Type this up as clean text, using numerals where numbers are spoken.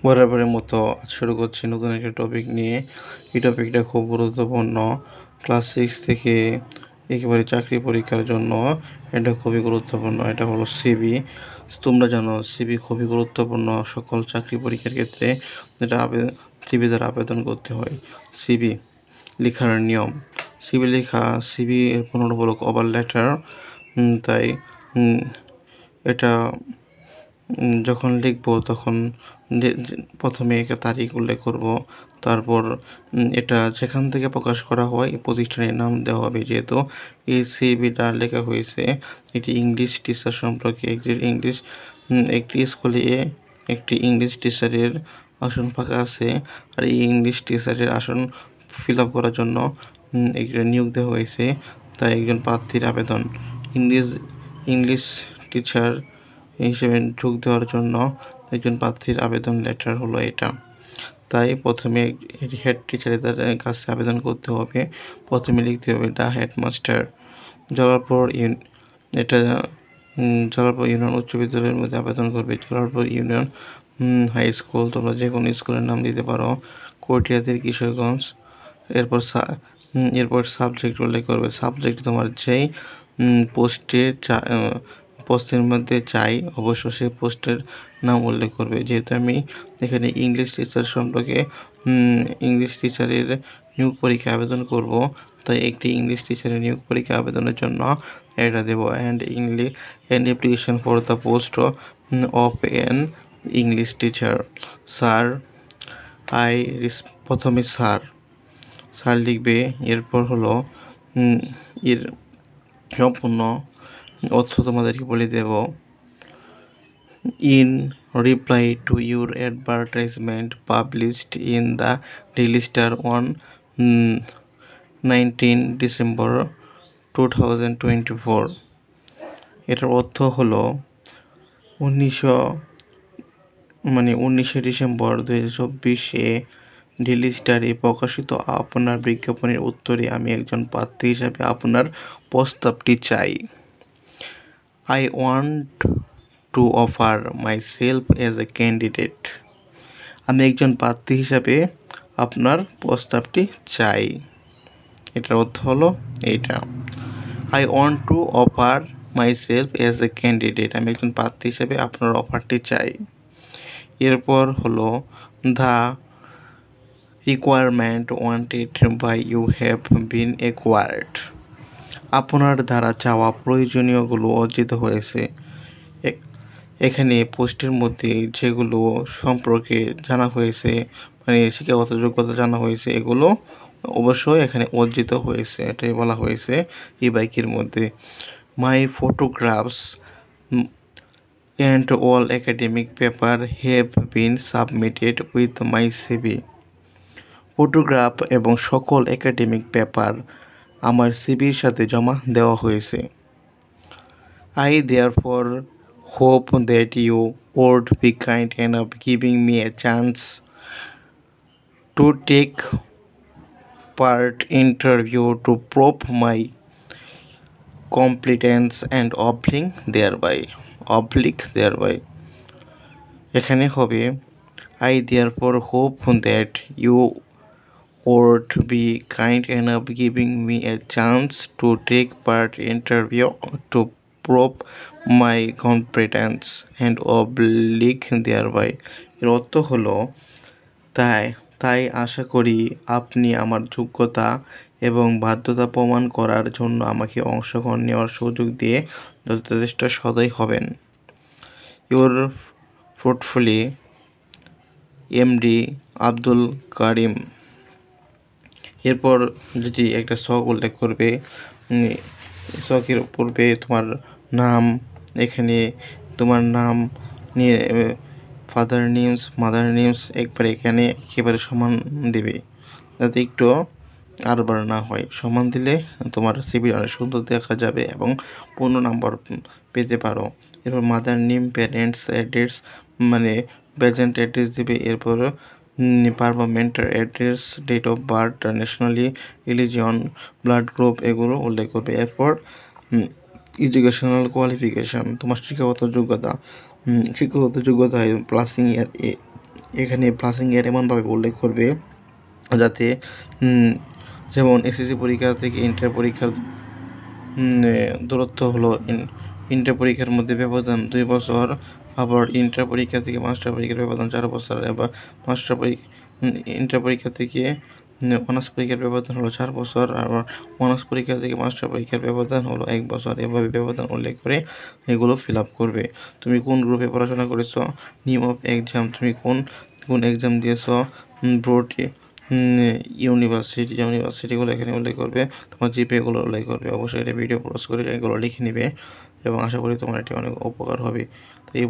বরাবরের মতো আজ শুরু করছি নতুন একটা টপিক নিয়ে। এই টপিকটা খুব গুরুত্বপূর্ণ। ক্লাস 6 থেকে একেবারে চাকরি পরীক্ষার জন্য এটা খুবই গুরুত্বপূর্ণ। এটা হলো সিভি। তোমরা জানো সিভি খুবই গুরুত্বপূর্ণ সকল চাকরি পরীক্ষার ক্ষেত্রে। যেটা সিভি দ্বারা আবেদন করতে হয়। সিভি লেখার নিয়ম, সিভি লেখা, সিভি এর পুনর্বলক কভার লেটার। তাই এটা যখন লিখবো তখন প্রথমে একটা তারিখ উল্লেখ করব। তারপর এটা যেখান থেকে প্রকাশ করা হয় এই প্রতিষ্ঠানের নাম দেওয়া হবে। যেহেতু এই সিভিটা লেখা হয়েছে এটি ইংলিশ টিচার সম্পর্কে, একটি স্কুলে একটি ইংলিশ টিচারের আসন ফাঁকা আছে। আর এই ইংলিশ টিচারের আসন ফিল আপ করার জন্য একটা নিয়োগ দেওয়া হয়েছে। তাই একজন প্রার্থীর আবেদন ইংলিশ টিচার হিসেবে যোগ দেওয়ার জন্য একজন প্রার্থীর আবেদন লেটার হলো এটা। তাই প্রথমে হেড টিচারের কাছে আবেদন করতে হবে। প্রথমে লিখতে হবে দ্য হেডমাস্টার। জলালপুর ইউনিয়ন উচ্চ বিদ্যালয়ের মধ্যে আবেদন করবে। জলালপুর ইউনিয়ন হাই স্কুল, তোমরা যে কোনো স্কুলের নাম দিতে পারো। কটিয়াদের কিশোরগঞ্জ। এরপর সাবজেক্ট উল্লেখ করবে। সাবজেক্ট তোমার যেই পোস্টের মধ্যে চাই অবশ্য সেই পোস্টের নাম উল্লেখ করবে। যেহেতু আমি এখানে ইংলিশ টিচার সম্পর্কে ইংলিশ টিচারের নিয়োগ পরীক্ষা আবেদন করব, তাই একটি ইংলিশ টিচারের নিয়োগ পরীক্ষা আবেদনের জন্য এটা দেবো। And application for the post of an English teacher. Sir প্রথমে স্যার লিখবে। এরপর হলো এর সম্পূর্ণ অর্থ তোমাদেরকে বলে দেব। In reply to your advertisement published in the Daily Star on 19 December 2024। এটার অর্থ হলো 19শে ডিসেম্বর 2024 ডেইলি স্টারে প্রকাশিত আপনার বিজ্ঞাপনের উত্তরে আমি একজন প্রার্থী হিসাবে আপনার প্রস্তাবটি চাই। I want to offer myself as a candidate. আমি একজন প্রার্থী হিসাবে আপনার প্রস্তাবটি চাই। এটার অর্থ হলো এইটা। I want to offer myself as a candidate. আমি একজন প্রার্থী হিসাবে আপনার অফারটি চাই। এরপর হলো the requirement wanted by you have been acquired. আপনার দ্বারা চাওয়া প্রয়োজনীয়গুলো অর্জিত হয়েছে। এখানে পোস্টের মধ্যে যেগুলো সম্পর্কে জানা হয়েছে, মানে শিক্ষাগত যোগ্যতা জানা হয়েছে, এগুলো অবশ্যই এখানে অর্জিত হয়েছে। এটাই বলা হয়েছে এই বাইকের মধ্যে। মাই photographs and all academic paper have been submitted with my CV. Photograph এবং সকল একাডেমিক পেপার আমার সিভির সাথে জমা দেওয়া হয়েছে। I therefore hope that you would be kind enough giving me a chance to take part interview to prove my competence and thereby এখানে হবে I therefore hope that you would be kind enough giving me a chance to take part interview to prove my competence and thereby এর অর্থ হলো তাই আশা করি আপনি আমার যোগ্যতা এবং বাধ্যতা প্রমাণ করার জন্য আমাকে অংশগ্রহণ নেওয়ার সুযোগ দিয়ে যথেষ্ট সদয় হবেন। ইউর ফোর্টফুলি এমডি আব্দুল কারিম। এরপর যদি একটা শখ উল্লেখ করবে, শখের পূর্বে তোমার নাম, এখানে তোমার নাম নিয়ে ফাদার নেমস, মাদার নেমস একেবারে সমান দেবে, যাতে একটু আরবার না হয়। সমান দিলে তোমার সিভি অনেক সুন্দর দেখা যাবে এবং পূর্ণ নম্বর পেতে পারো। এরপর মাদার নেম, প্যারেন্টস অ্যাড্রেস, মানে প্রেজেন্ট অ্যাড্রেস দেবে। এরপর permanent address, date of birth, nationality, religion, blood group এগুলো উল্লেখ করবে। এরপর এডুকেশনাল কোয়ালিফিকেশান, তোমার শিক্ষাগত যোগ্যতা প্লাসিং ইয়ার এখানে প্লাসিংয়ের এমনভাবে উল্লেখ করবে যাতে যেমন এসএসসি পরীক্ষা থেকে ইন্টার পরীক্ষার দূরত্ব হলো ইন্টার পরীক্ষার মধ্যে ব্যবধান 2 বছর, আবার ইন্টার পরীক্ষা থেকে মাস্টার পরীক্ষার ব্যবধান 4 বছর, আবার ইন্টার পরীক্ষা থেকে অনার্স পরীক্ষার ব্যবধান হলো 4 বছর, আবার অনার্স পরীক্ষা থেকে মাস্টার পরীক্ষার ব্যবধান হলো 1 বছর। এভাবে ব্যবধান উল্লেখ করে এগুলো ফিল আপ করবে। তুমি কোন গ্রুপে পড়াশোনা করেছো, নেম অফ এক্সাম, তুমি কোন এক্সাম দিয়েছো, বোর্ড ইউনিভার্সিটিগুলো এখানে উল্লেখ করবে, তোমার জিপিএগুলো উল্লেখ করবে। অবশ্যই এটা ভিডিও পজ করে এগুলো লিখে নিবে এবং আশা করি তোমার এটি অনেক উপকার হবে। তো এই